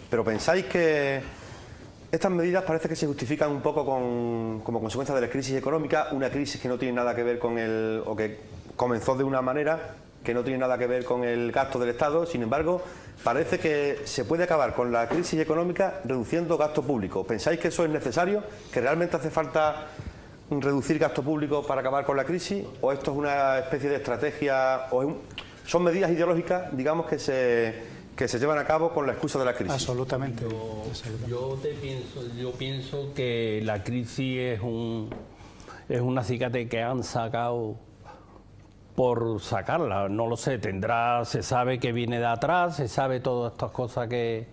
Pero ¿pensáis que estas medidas parece que se justifican un poco como consecuencia de la crisis económica, una crisis que no tiene nada que ver con o que comenzó de una manera que no tiene nada que ver con el gasto del Estado? Sin embargo, parece que se puede acabar con la crisis económica reduciendo gasto público. ¿Pensáis que eso es necesario? ¿Que realmente hace falta reducir gasto público para acabar con la crisis? ¿O esto es una especie de estrategia, son medidas ideológicas, digamos, que se llevan a cabo con la excusa de la crisis? Absolutamente. Yo pienso que la crisis es un acicate que han sacado por sacarla. No lo sé, se sabe que viene de atrás, se sabe todas estas cosas que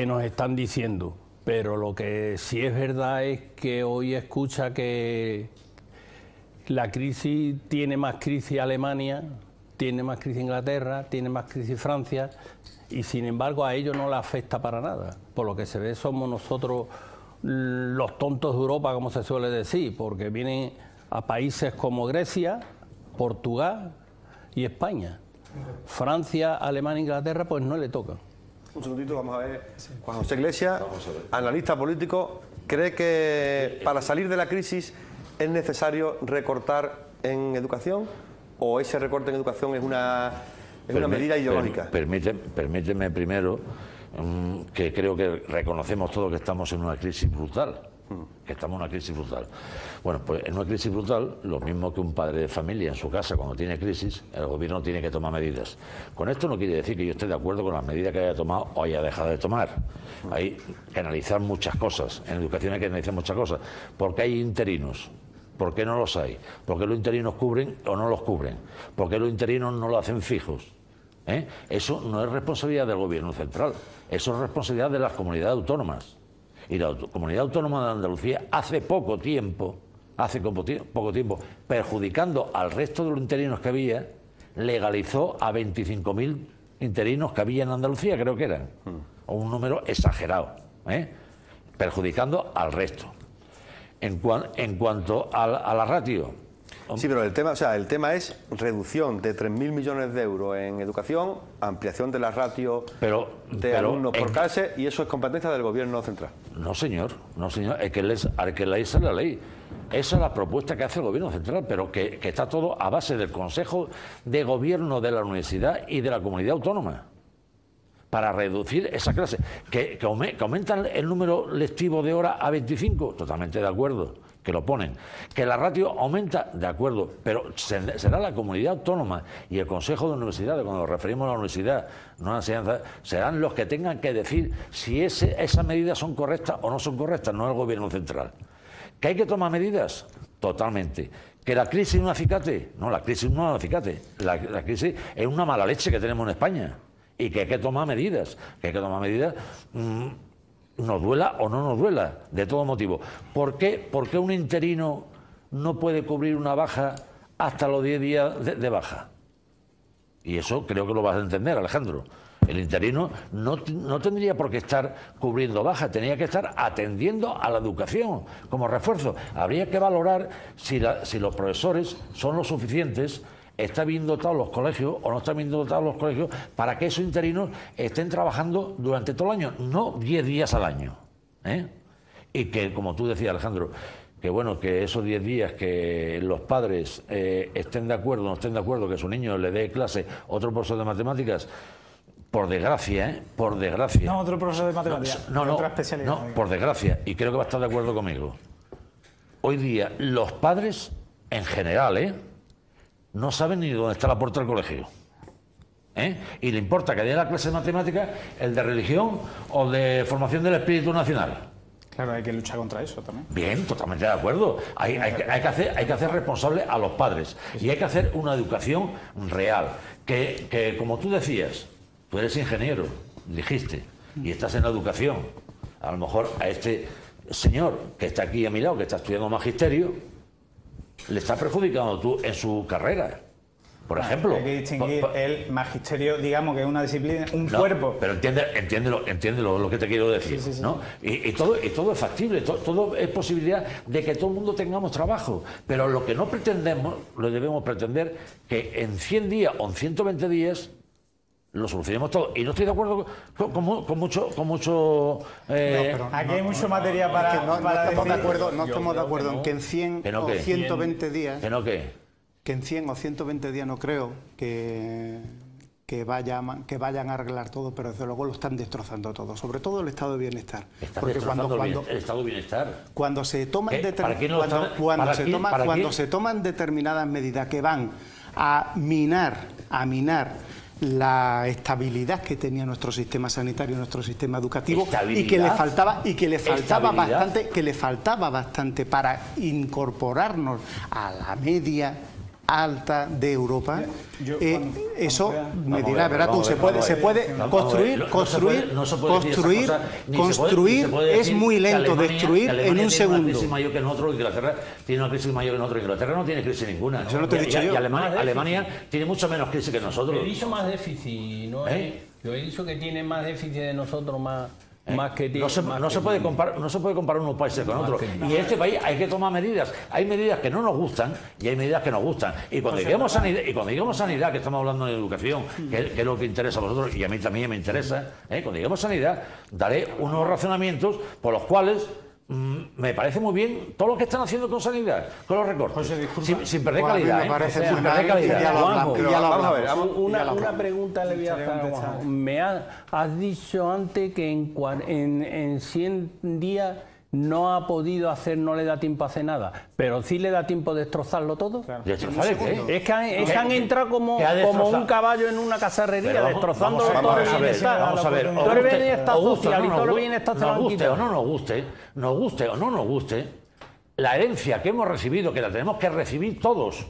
nos están diciendo. Pero lo que sí es verdad es que hoy escucha que la crisis tiene más crisis Alemania, tiene más crisis Inglaterra, tiene más crisis Francia, y sin embargo a ellos no les afecta para nada. Por lo que se ve, somos nosotros los tontos de Europa, como se suele decir, porque vienen a países como Grecia, Portugal y España. Francia, Alemania e Inglaterra pues no le tocan. Un segundito, vamos a ver. Juan José Iglesias, analista político, ¿cree que para salir de la crisis es necesario recortar en educación? ¿O ese recorte en educación es una medida ideológica? Permíteme primero que creo que reconocemos todos que estamos en una crisis brutal. Bueno, pues en una crisis brutal, lo mismo que un padre de familia en su casa cuando tiene crisis, el gobierno tiene que tomar medidas. Con esto no quiere decir que yo esté de acuerdo con las medidas que haya tomado o haya dejado de tomar. Hay que analizar muchas cosas. En educación hay que analizar muchas cosas. Porque hay interinos. ¿Por qué no los hay? ¿Por qué los interinos cubren o no los cubren? ¿Por qué los interinos no lo hacen fijos? Eso no es responsabilidad del gobierno central. Eso es responsabilidad de las comunidades autónomas. Y la Comunidad Autónoma de Andalucía hace poco tiempo, perjudicando al resto de los interinos que había, legalizó a 25.000 interinos que había en Andalucía, creo que eran, o un número exagerado, perjudicando al resto. En cuanto a la ratio... Sí, pero el tema es reducción de 3.000 millones de euros en educación, ampliación de la ratio de alumnos por clase, y eso es competencia del gobierno central. No, señor, es que la ley es la ley. Esa es la propuesta que hace el gobierno central, pero que está todo a base del Consejo de Gobierno de la Universidad y de la Comunidad Autónoma, para reducir esa clase. Que aumentan el número lectivo de horas a 25, totalmente de acuerdo, que lo ponen. Que la ratio aumenta, de acuerdo, pero será la Comunidad Autónoma y el Consejo de Universidades, cuando nos referimos a la universidad, no a la enseñanza, serán los que tengan que decir si esas medidas son correctas o no son correctas, no el gobierno central. ¿Que hay que tomar medidas? Totalmente. ¿Que la crisis es un acicate? No, la crisis no es un acicate. La crisis es una mala leche que tenemos en España. Y que hay que tomar medidas, nos duela o no nos duela, de todo motivo. ¿Por qué un interino no puede cubrir una baja hasta los 10 días de baja? Y eso creo que lo vas a entender, Alejandro. El interino no tendría por qué estar cubriendo baja, tenía que estar atendiendo a la educación como refuerzo. Habría que valorar si los profesores son lo suficientes. ¿Está bien dotados los colegios o no están bien dotados los colegios para que esos interinos estén trabajando durante todo el año, no 10 días al año? Y que, como tú decías, Alejandro, que bueno, que esos 10 días que los padres estén de acuerdo o no estén de acuerdo que su niño le dé clase otro profesor de matemáticas, por desgracia, por desgracia. No, otro profesor de matemáticas, otra especialidad. No, por desgracia, y creo que va a estar de acuerdo conmigo. Hoy día, los padres, en general, no saben ni dónde está la puerta del colegio. Y le importa que dé la clase de matemáticas, el de religión o de formación del espíritu nacional. Claro, hay que luchar contra eso también. Bien, totalmente de acuerdo. Hay que hacer responsable a los padres. Y hay que hacer una educación real. Que como tú decías, tú eres ingeniero, dijiste, y estás en la educación. A lo mejor a este señor que está aquí a mi lado, que está estudiando magisterio, le está perjudicando tú en su carrera, por ejemplo. Hay que distinguir el magisterio, digamos, que es una disciplina, cuerpo. Pero entiéndelo lo que te quiero decir, sí. ¿No? Y todo es factible, todo es posibilidad de que todo el mundo tengamos trabajo. Pero lo que no pretendemos, lo debemos pretender, que en 100 días o en 120 días lo solucionemos todo. Y no estoy de acuerdo con mucho Aquí hay mucho material para, Es que no estamos de acuerdo, no Yo estamos de creo acuerdo que en que en 100 Que no, o que 120 días, que en 100 o 120 días no creo que vayan a arreglar todo, pero desde luego lo están destrozando todo, sobre todo el estado de bienestar. Está Porque destrozando el estado de bienestar. cuando se toman ¿Para se toman determinadas medidas que van a minar la estabilidad que tenía nuestro sistema sanitario, nuestro sistema educativo, y que le faltaba bastante para incorporarnos a la media alta de Europa. Eso me dirá, verás tú, se puede construir es muy lento, destruir en un segundo. Tiene una crisis mayor que nosotros, Inglaterra tiene una crisis mayor que nosotros, Inglaterra no tiene crisis ninguna. Eso no te he dicho yo. Y Alemania tiene mucho menos crisis que nosotros. He dicho más déficit, ¿no? Yo he dicho que tiene más déficit de nosotros, más que tiene. No se puede comparar unos países con otros. Y en este país hay que tomar medidas. Hay medidas que no nos gustan y hay medidas que nos gustan. Y cuando digamos sanidad, que estamos hablando de educación, que es lo que interesa a vosotros y a mí también me interesa, cuando digamos sanidad, daré unos razonamientos por los cuales me parece muy bien todo lo que están haciendo con sanidad, con los recortes, sin perder calidad. Me parece sin muy perder mal, calidad. ya lo hablamos. Vamos a ver, Una pregunta le voy a hacer a Juan. Has dicho antes que en 100 días no ha podido hacer, no le da tiempo a hacer nada, pero sí le da tiempo de destrozarlo todo. Claro. ¿Destrozar el qué? Es que han entrado como un caballo en una cazarrería, destrozando vamos a ver. Todo el bienestar social y todo el bienestar se lo han Nos guste quitado. o no nos guste, la herencia que hemos recibido, que la tenemos que recibir todos,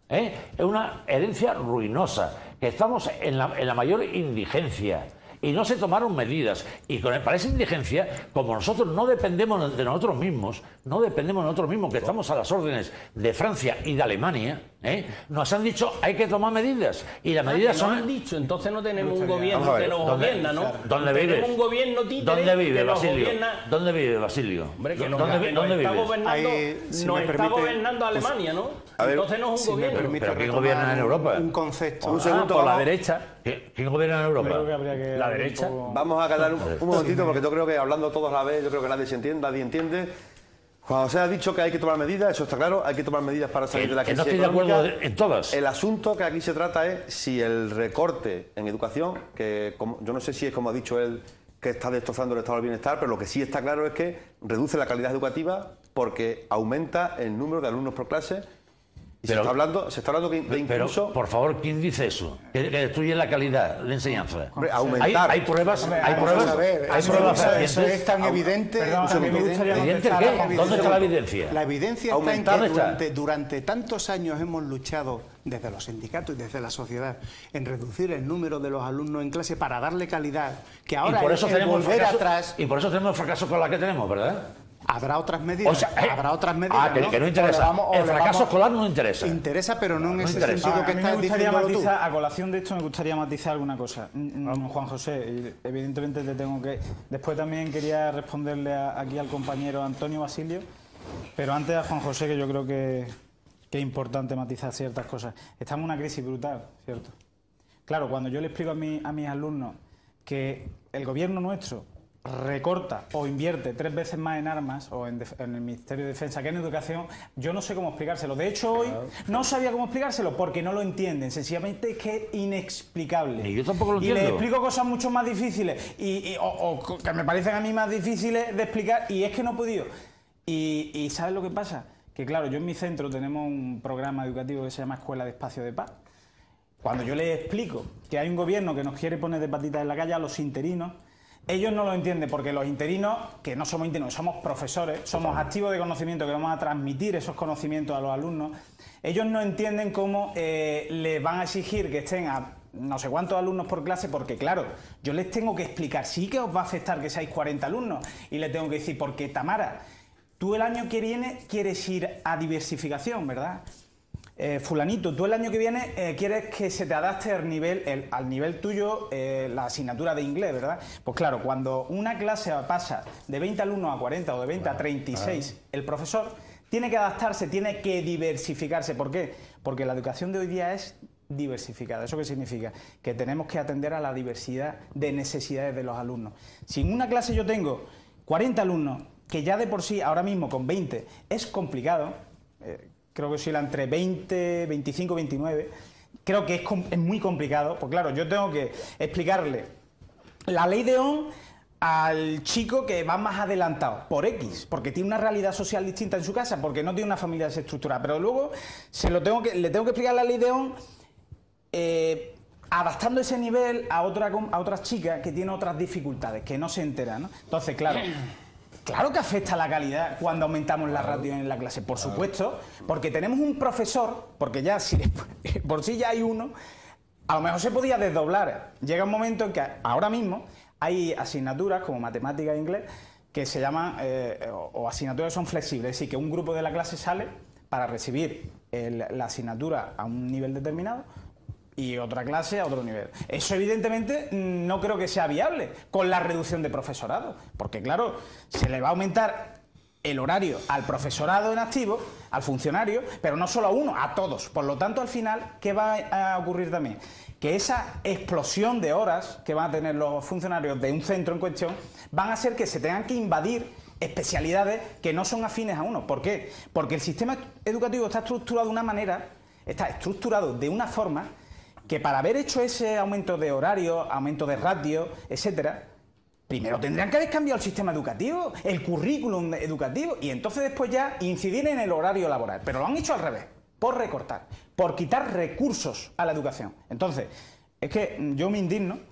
es una herencia ruinosa, que estamos en la mayor indigencia. Y no se tomaron medidas. Y para esa indigencia, como nosotros no dependemos de nosotros mismos, que estamos a las órdenes de Francia y de Alemania, nos han dicho hay que tomar medidas. Y las medidas son... han dicho, entonces no tenemos un gobierno que nos gobierna, ¿no? ¿Dónde vive? Tenemos un gobierno títere. ¿Dónde vive, que nos Basilio? gobierna. ¿Dónde vive, Basilio? Hombre, que ¿Dónde vive? Nos está gobernando Alemania, ¿no? A ver, entonces no es un gobierno. ¿Pero quién gobierna en Europa? Un concepto. Un segundo, por la vamos. derecha. ¿Quién gobierna en Europa? La derecha. Vamos a calar un momentito, porque yo creo que hablando todos a la vez, yo creo que nadie entiende. Juan José ha dicho que hay que tomar medidas, eso está claro, hay que tomar medidas para salir de la crisis no estoy de económica. acuerdo en todas. El asunto que aquí se trata es si el recorte en educación, que yo no sé si es como ha dicho él, que está destrozando el estado del bienestar, pero lo que sí está claro es que reduce la calidad educativa porque aumenta el número de alumnos por clase. Y se está hablando de incluso... Pero, por favor, ¿quién dice eso? Que destruye la calidad de enseñanza. Hombre, aumentar. Hay pruebas. Eso es tan evidente. ¿Evidente qué? ¿Dónde está la evidencia? La evidencia está en que durante tantos años hemos luchado desde los sindicatos y desde la sociedad en reducir el número de los alumnos en clase para darle calidad, que ahora y por eso el tenemos volver fracaso, atrás... Y por eso tenemos fracaso con la que tenemos, ¿verdad? Habrá otras medidas, habrá otras medidas. Que no interesa. El fracaso escolar no interesa. Interesa, pero no en ese interesa. sentido que estás diciendo tú. A colación de esto me gustaría matizar alguna cosa. Juan José, evidentemente te tengo que... Después también quería responderle aquí al compañero Antonio Basilio, pero antes a Juan José, que yo creo que es importante matizar ciertas cosas. Estamos en una crisis brutal, ¿cierto? Claro, cuando yo le explico a mis alumnos que el gobierno nuestro recorta o invierte 3 veces más en armas o en el Ministerio de Defensa que en educación, yo no sé cómo explicárselo. De hecho, hoy no sabía cómo explicárselo porque no lo entienden. Sencillamente es que es inexplicable. Y yo tampoco lo entiendo. Y les explico cosas mucho más difíciles o que me parecen a mí más difíciles de explicar y es que no he podido. Y ¿sabes lo que pasa? Que claro, yo en mi centro tenemos un programa educativo que se llama Escuela de Espacio de Paz. Cuando yo les explico que hay un gobierno que nos quiere poner de patitas en la calle a los interinos, ellos no lo entienden porque los interinos, que no somos interinos, somos profesores, somos activos de conocimiento que vamos a transmitir esos conocimientos a los alumnos. Ellos no entienden cómo les van a exigir que estén a no sé cuántos alumnos por clase, porque claro, yo les tengo que explicar, sí que os va a afectar que seáis 40 alumnos, y les tengo que decir, porque Tamara, tú el año que viene quieres ir a diversificación, ¿verdad? Fulanito, tú el año que viene quieres que se te adapte al nivel tuyo la asignatura de inglés, ¿verdad? Pues claro, cuando una clase pasa de 20 alumnos a 40 o de 20 a 36, el profesor tiene que adaptarse, tiene que diversificarse. ¿Por qué? Porque la educación de hoy día es diversificada. ¿Eso qué significa? Que tenemos que atender a la diversidad de necesidades de los alumnos. Si en una clase yo tengo 40 alumnos, que ya de por sí, ahora mismo con 20, es complicado, creo que oscila entre 20, 25, 29, creo que es muy complicado, pues claro, yo tengo que explicarle la ley de Ohm al chico que va más adelantado, por X, porque tiene una realidad social distinta en su casa, porque no tiene una familia desestructurada, pero luego le tengo que explicar la ley de Ohm adaptando ese nivel a otras chicas que tienen otras dificultades, que no se enteran, ¿no? Entonces, claro que afecta la calidad cuando aumentamos la ratio en la clase, por supuesto, porque tenemos un profesor, porque ya si por sí ya hay uno, a lo mejor se podía desdoblar. Llega un momento en que ahora mismo hay asignaturas como matemática e inglés que se llaman, o asignaturas que son flexibles, es decir, que un grupo de la clase sale para recibir la asignatura a un nivel determinado y otra clase a otro nivel. Eso evidentemente no creo que sea viable con la reducción de profesorado, porque claro, se le va a aumentar el horario al profesorado en activo, al funcionario, pero no solo a uno, a todos. Por lo tanto, al final, ¿qué va a ocurrir también? Que esa explosión de horas que van a tener los funcionarios de un centro en cuestión van a hacer que se tengan que invadir especialidades que no son afines a uno. ¿Por qué? Porque el sistema educativo está estructurado de una manera, está estructurado de una forma que para haber hecho ese aumento de horario, aumento de ratio, etcétera, primero tendrían que haber cambiado el sistema educativo, el currículum educativo, y entonces después ya incidir en el horario laboral. Pero lo han hecho al revés, por recortar, por quitar recursos a la educación. Entonces, es que yo me indigno